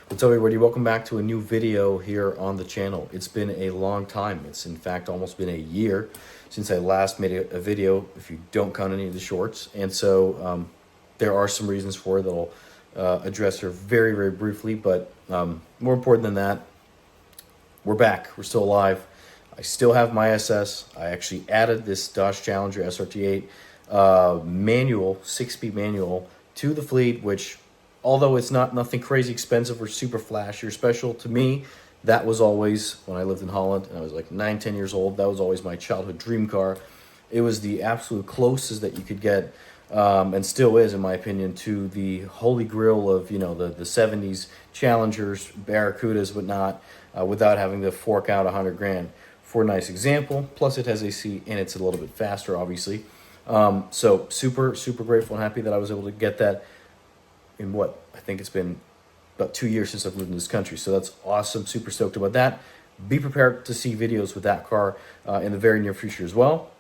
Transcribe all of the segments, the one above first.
What's up, everybody? Welcome back to a new video here on the channel. It's been a long time. It's in fact almost been a year since I last made a video, if you don't count any of the shorts. And so there are some reasons for it that I'll address here very, very briefly. But more important than that, we're back. We're still alive. I still have my SS. I actually added this Dodge Challenger SRT8 manual, 6-speed manual to the fleet, which, although it's nothing crazy expensive or super flashy or special, to me, that was always, when I lived in Holland and I was like 9-10 years old, that was always my childhood dream car. It was the absolute closest that you could get, and still is, in my opinion, to the holy grail of, you know, the 70s Challengers, Barracudas, whatnot, without having to fork out 100 grand for a nice example. Plus it has AC and it's a little bit faster, obviously. So super grateful and happy that I was able to get that in what I think it's been about 2 years since I've lived in this country. So that's awesome. Super stoked about that. Be prepared to see videos with that car in the very near future as well.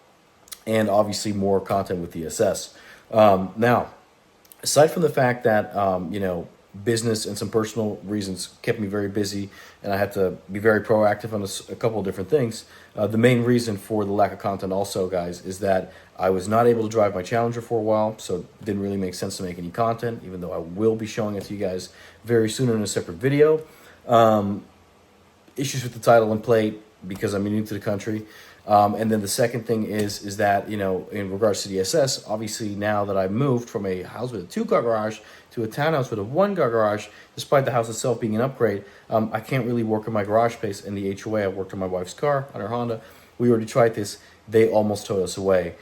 And obviously more content with the SS. Now, aside from the fact that, you know, business and some personal reasons kept me very busy and I had to be very proactive on a couple of different things. The main reason for the lack of content also, guys, is that I was not able to drive my Challenger for a while, so it didn't really make sense to make any content, even though I will be showing it to you guys very soon in a separate video. Issues with the title and plate because I'm new to the country. And then the second thing is that, you know, in regards to the SS, obviously now that I moved from a house with a 2-car garage to a townhouse with a 1-car garage, despite the house itself being an upgrade, I can't really work on my garage space in the HOA. I worked on my wife's car, on her Honda. We already tried this. They almost towed us away,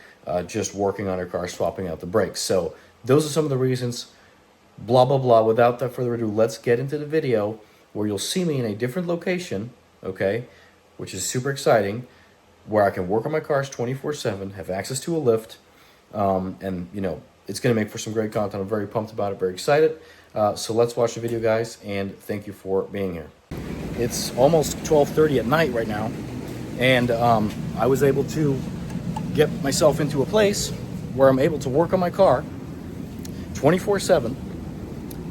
just working on her car, swapping out the brakes. So those are some of the reasons, blah, blah, blah. Without that further ado, let's get into the video where you'll see me in a different location, okay, which is super exciting, where I can work on my cars 24/7, have access to a lift, and, you know, it's going to make for some great content. I'm very pumped about it, very excited. So let's watch the video, guys, and thank you for being here. It's almost 12:30 at night right now, and I was able to get myself into a place where I'm able to work on my car 24/7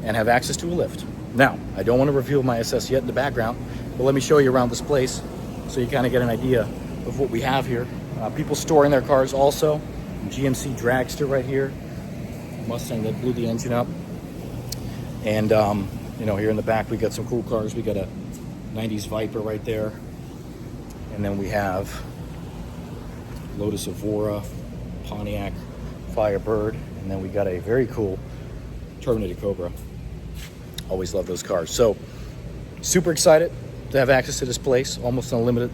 and have access to a lift. Now, I don't want to reveal my SS yet in the background, but let me show you around this place so you kind of get an idea of what we have here. People storing their cars also. GMC dragster right here. Mustang that blew the engine up. And, you know, here in the back we got some cool cars. We got a 90s Viper right there. And then we have Lotus Evora, Pontiac Firebird. And then we got a very cool Terminator Cobra. Always love those cars. So, super excited to have access to this place, almost unlimited.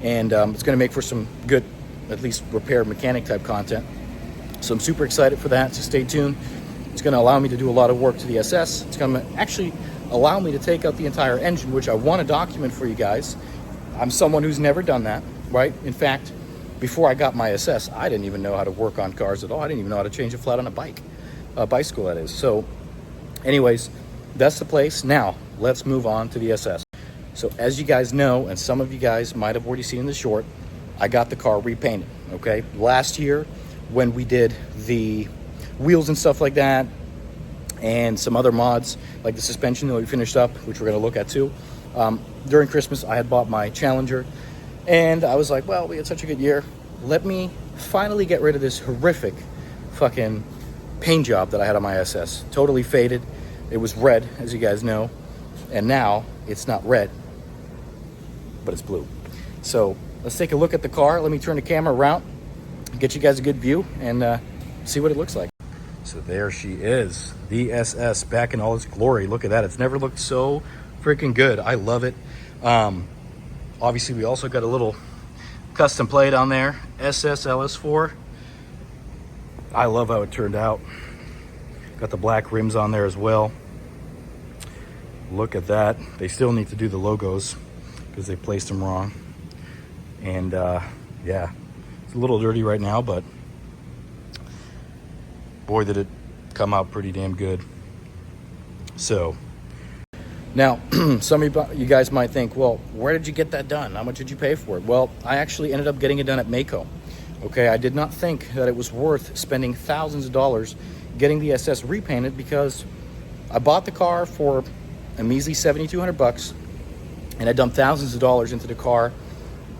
And it's going to make for some good, at least repair mechanic type content. So I'm super excited for that, so stay tuned. It's going to allow me to do a lot of work to the SS. It's going to actually allow me to take out the entire engine, which I want to document for you guys. I'm someone who's never done that, right? In fact, before I got my SS, I didn't even know how to work on cars at all. I didn't even know how to change a flat on a bicycle, that is. So anyways, that's the place. Now, let's move on to the SS. So as you guys know, and some of you guys might have already seen in the short, I got the car repainted, okay? Last year, when we did the wheels and stuff like that, and some other mods, like the suspension that we finished up, which we're gonna look at too, during Christmas, I had bought my Challenger, and I was like, well, we had such a good year. Let me finally get rid of this horrific fucking paint job that I had on my SS. Totally faded. It was red, as you guys know, and now it's not red, but it's blue. So let's take a look at the car. Let me turn the camera around, get you guys a good view, and see what it looks like. So there she is, the SS, back in all its glory. Look at that. It's never looked so freaking good. I love it. Obviously, we also got a little custom plate on there, SS LS4. I love how it turned out. Got the black rims on there as well. Look at that. They still need to do the logos because they placed them wrong. And yeah, it's a little dirty right now, but boy, did it come out pretty damn good. So now, some of you guys might think, well, where did you get that done? How much did you pay for it? Well, I actually ended up getting it done at Maaco. Okay, I did not think that it was worth spending thousands of dollars getting the SS repainted because I bought the car for a measly $7,200, and I dumped thousands of dollars into the car,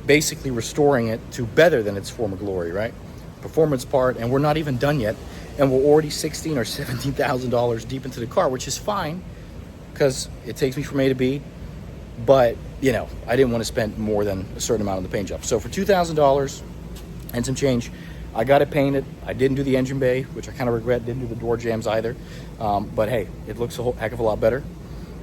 basically restoring it to better than its former glory, right? Performance part, and we're not even done yet, and we're already $16,000 or $17,000 deep into the car, which is fine because it takes me from A to B. But you know, I didn't want to spend more than a certain amount on the paint job. So for $2,000 and some change, I got it painted. I didn't do the engine bay, which I kind of regret. Didn't do the door jams either. But hey, it looks a whole heck of a lot better.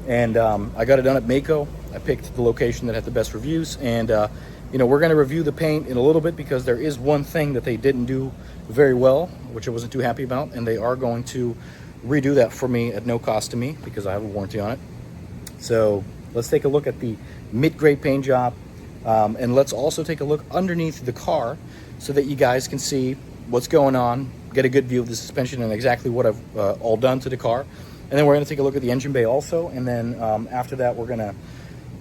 And I got it done at Mako. I picked the location that had the best reviews. And you know, we're going to review the paint in a little bit because there is one thing that they didn't do very well, which I wasn't too happy about. And they are going to redo that for me at no cost to me because I have a warranty on it. So let's take a look at the mid-grade paint job. And let's also take a look underneath the car so that you guys can see what's going on, get a good view of the suspension and exactly what I've all done to the car. And then we're going to take a look at the engine bay also. And then after that, we're going to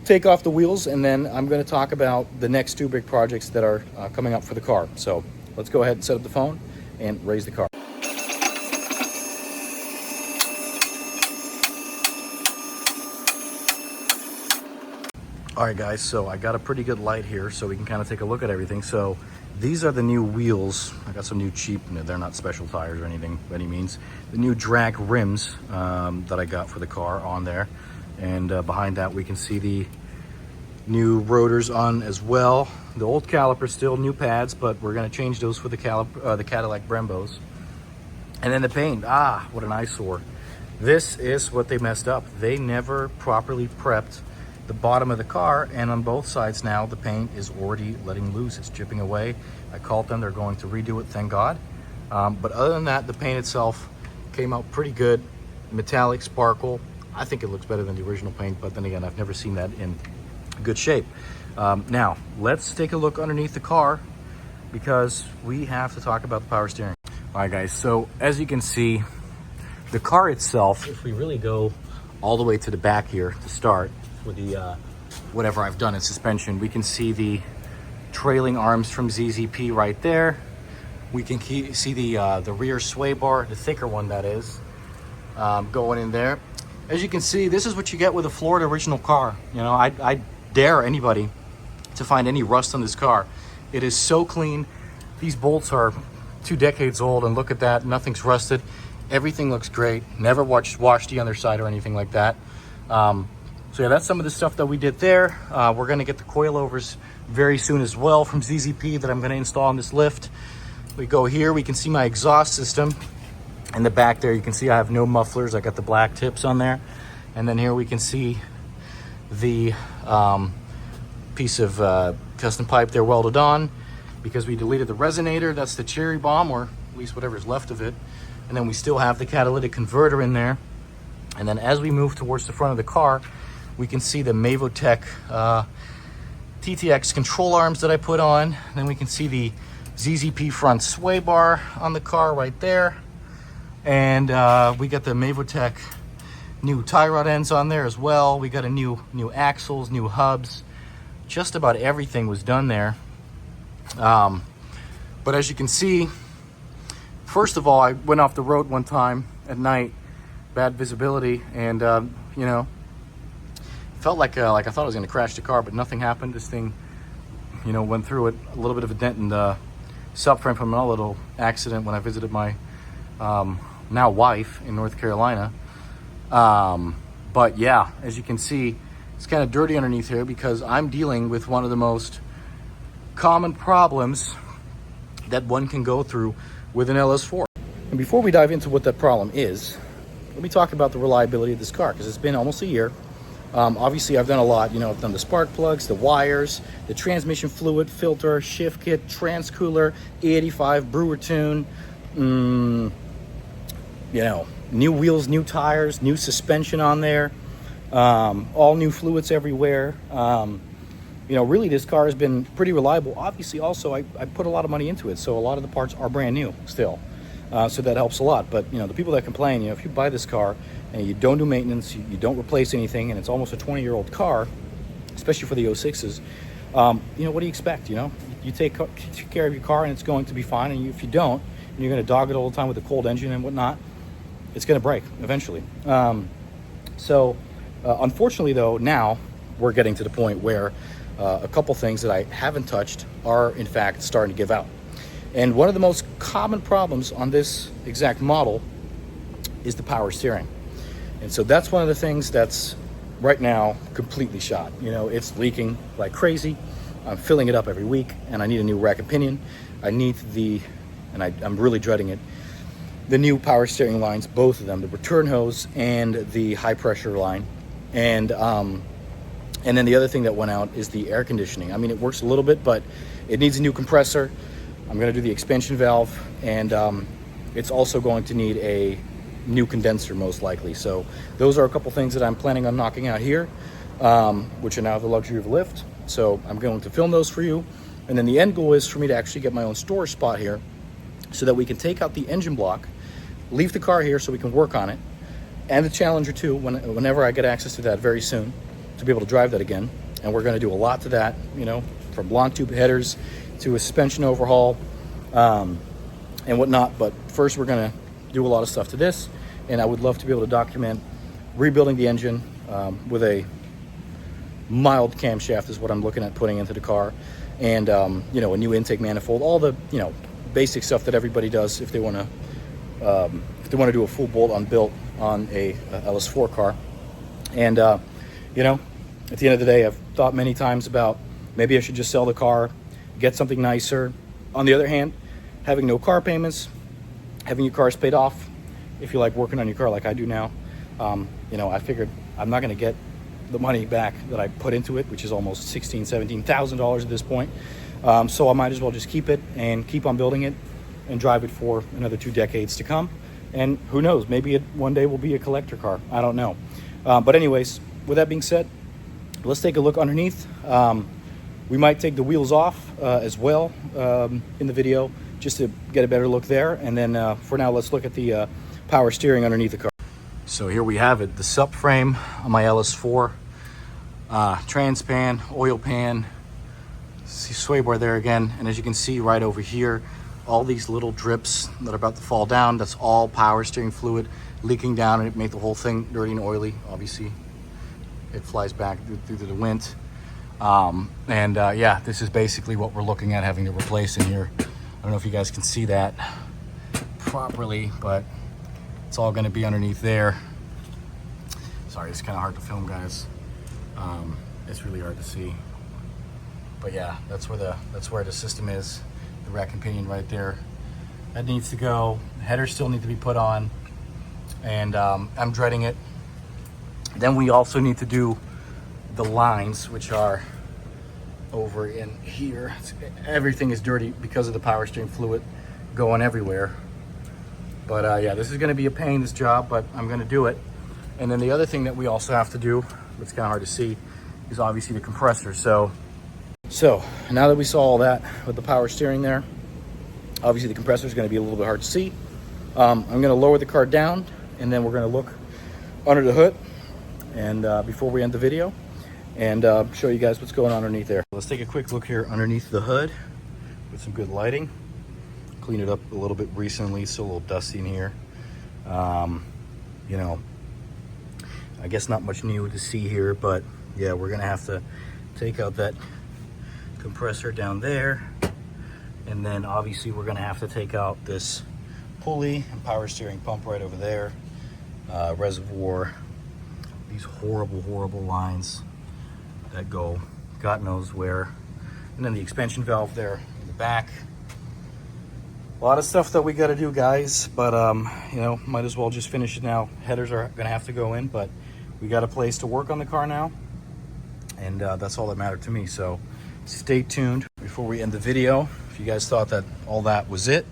take off the wheels. And then I'm going to talk about the next two big projects that are coming up for the car. So let's go ahead and set up the phone and raise the car. All right, guys, so I got a pretty good light here so we can kind of take a look at everything. So these are the new wheels. I got some new cheap, they're not special tires or anything by any means. The new drag rims that I got for the car on there. And behind that, we can see the new rotors on as well. The old caliper still, new pads, but we're gonna change those for the Cadillac Brembos. And then the paint, what an eyesore. This is what they messed up. They never properly prepped the bottom of the car, and on both sides now the paint is already letting loose. It's chipping away. I called them, they're going to redo it, thank God. But other than that, the paint itself came out pretty good. Metallic sparkle. I think it looks better than the original paint, but then again, I've never seen that in good shape. Now let's take a look underneath the car because we have to talk about the power steering. All right, guys, so as you can see, the car itself, if we really go all the way to the back here to start with the whatever I've done in suspension, we can see the trailing arms from ZZP right there. We can see the rear sway bar, the thicker one that is, going in there. As you can see, this is what you get with a Florida original car. You know, I dare anybody to find any rust on this car. It is so clean. These bolts are 2 decades old, and look at that, nothing's rusted. Everything looks great. Never washed the underside or anything like that. So yeah, that's some of the stuff that we did there. We're gonna get the coilovers very soon as well from ZZP that I'm gonna install on this lift. We go here, we can see my exhaust system. In the back there, you can see I have no mufflers. I got the black tips on there. And then here we can see the piece of custom pipe there welded on because we deleted the resonator. That's the cherry bomb, or at least whatever's left of it. And then we still have the catalytic converter in there. And then as we move towards the front of the car, we can see the Mavotech TTX control arms that I put on. Then we can see the ZZP front sway bar on the car right there. And we got the Mavotech new tie rod ends on there as well. We got a new axles, new hubs. Just about everything was done there. But as you can see, first of all, I went off the road one time at night, bad visibility, and you know, felt like I thought I was going to crash the car, but nothing happened. This thing, you know, went through it. A little bit of a dent in the subframe from a little accident when I visited my now wife in North Carolina. But yeah, as you can see, it's kind of dirty underneath here because I'm dealing with one of the most common problems that one can go through with an LS4. And before we dive into what that problem is, let me talk about the reliability of this car because it's been almost a year. Obviously, I've done a lot. You know, I've done the spark plugs, the wires, the transmission fluid, filter, shift kit, trans cooler, E85, Brewer tune, you know, new wheels, new tires, new suspension on there, all new fluids everywhere. You know, really, this car has been pretty reliable. Obviously, also, I put a lot of money into it, so a lot of the parts are brand new still. So that helps a lot. But, you know, the people that complain, you know, if you buy this car and you don't do maintenance, you don't replace anything, and it's almost a 20-year-old car, especially for the 06s, you know, what do you expect, you know? You take care of your car and it's going to be fine, and if you don't, and you're going to dog it all the time with a cold engine and whatnot, it's going to break eventually. So Unfortunately, though, now we're getting to the point where a couple things that I haven't touched are, in fact, starting to give out. And one of the most common problems on this exact model is the power steering. And so that's one of the things that's right now completely shot. You know, it's leaking like crazy. I'm filling it up every week, and I need a new rack and pinion. I need I'm really dreading it, the new power steering lines, both of them, the return hose and the high pressure line. And then the other thing that went out is the air conditioning. I mean, it works a little bit, but it needs a new compressor. I'm going to do the expansion valve, and it's also going to need a new condenser most likely. So those are a couple things that I'm planning on knocking out here, which are now the luxury of a lift. So I'm going to film those for you. And then the end goal is for me to actually get my own storage spot here so that we can take out the engine block, leave the car here so we can work on it, and the Challenger too, whenever I get access to that very soon, to be able to drive that again. And we're going to do a lot to that, you know, from long tube headers to a suspension overhaul and whatnot. But first we're going to do a lot of stuff to this, and I would love to be able to document rebuilding the engine with a mild camshaft is what I'm looking at putting into the car, and you know, a new intake manifold, all the, you know, basic stuff that everybody does if they want to do a full bolt-on built on a LS4 car. And you know, at the end of the day, I've thought many times about maybe I should just sell the car, get something nicer. On the other hand, having no car payments, having your cars paid off, if you like working on your car like I do now, you know, I figured I'm not going to get the money back that I put into it, which is almost $17,000 at this point. So I might as well just keep it and keep on building it and drive it for another 2 decades to come. And who knows, maybe it one day will be a collector car. I don't know. But anyways, with that being said, let's take a look underneath. We might take the wheels off as well in the video, just to get a better look there. And then for now, let's look at the power steering underneath the car. So here we have it, the subframe on my LS4, trans pan, oil pan, see sway bar there again. And as you can see right over here, all these little drips that are about to fall down, that's all power steering fluid leaking down, and it made the whole thing dirty and oily. Obviously, it flies back through the wind. Yeah, this is basically what we're looking at having to replace in here. I don't know if you guys can see that properly, but it's all going to be underneath there. Sorry, it's kind of hard to film, guys. It's really hard to see, but yeah, that's where the system is. The rack and pinion right there, that needs to go. Headers still need to be put on, and I'm dreading it. Then we also need to do the lines, which are over in here. Everything is dirty because of the power steering fluid going everywhere. But yeah, this is going to be a pain, this job, but I'm going to do it. And then the other thing that we also have to do, it's kind of hard to see, is obviously the compressor. So now that we saw all that with the power steering there, obviously the compressor is going to be a little bit hard to see. I'm going to lower the car down, and then we're going to look under the hood and before we end the video, and show you guys what's going on underneath there. Let's take a quick look here underneath the hood with some good lighting. Cleaned it up a little bit recently, so a little dusty in here. You know, I guess not much new to see here, but yeah, we're gonna have to take out that compressor down there, and then obviously we're gonna have to take out this pulley and power steering pump right over there, reservoir, these horrible lines that go God knows where, and then the expansion valve there in the back. A lot of stuff that we got to do, guys, but you know, might as well just finish it now. Headers are gonna have to go in, but we got a place to work on the car now, and that's all that mattered to me. So stay tuned. Before we end the video, if you guys thought that all that was it,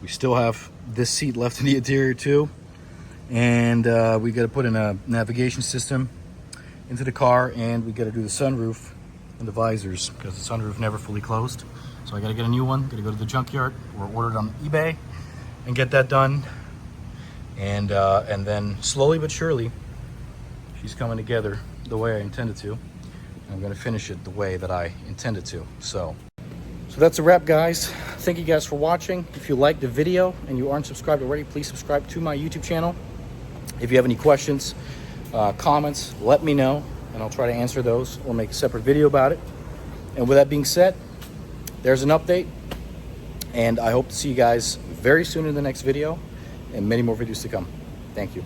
we still have this seat left in the interior too, and we got to put in a navigation system into the car, and we got to do the sunroof and the visors because the sunroof never fully closed. So I got to get a new one. Got to go to the junkyard or order it on eBay and get that done. And then slowly but surely, she's coming together the way I intended to. I'm going to finish it the way that I intended to. So that's a wrap, guys. Thank you guys for watching. If you liked the video and you aren't subscribed already, please subscribe to my YouTube channel. If you have any questions, comments, let me know, and I'll try to answer those or make a separate video about it. And with that being said, there's an update, and I hope to see you guys very soon in the next video and many more videos to come. Thank you.